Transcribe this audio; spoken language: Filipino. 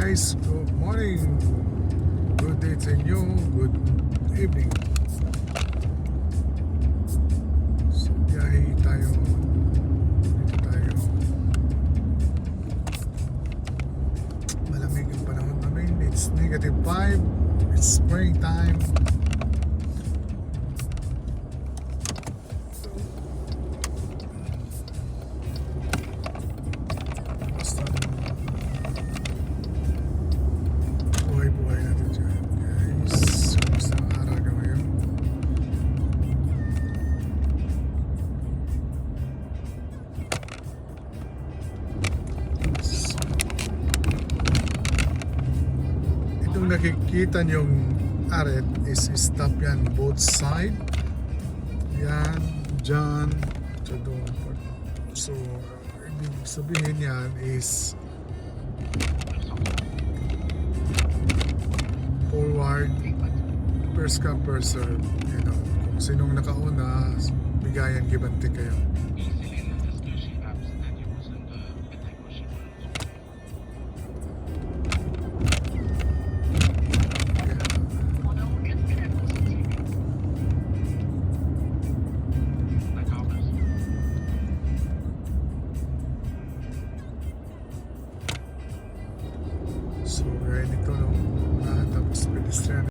guys, good morning, good day sa inyo, good evening. So biyahe tayo, dito tayo. Malamig ang panahon namin, it's -5, it's springtime. Buhay natin dyan guys. Kamusta ang araw nyo ngayon? Itong nakikita nyong aret is stop yan both side. Yan, dyan, doon. So ibig sabihin yan is forward, first come first serve, you know, kung sinong nakauna bigayan, give and take kayo. So, gaya nito, no? Tapos pedestrian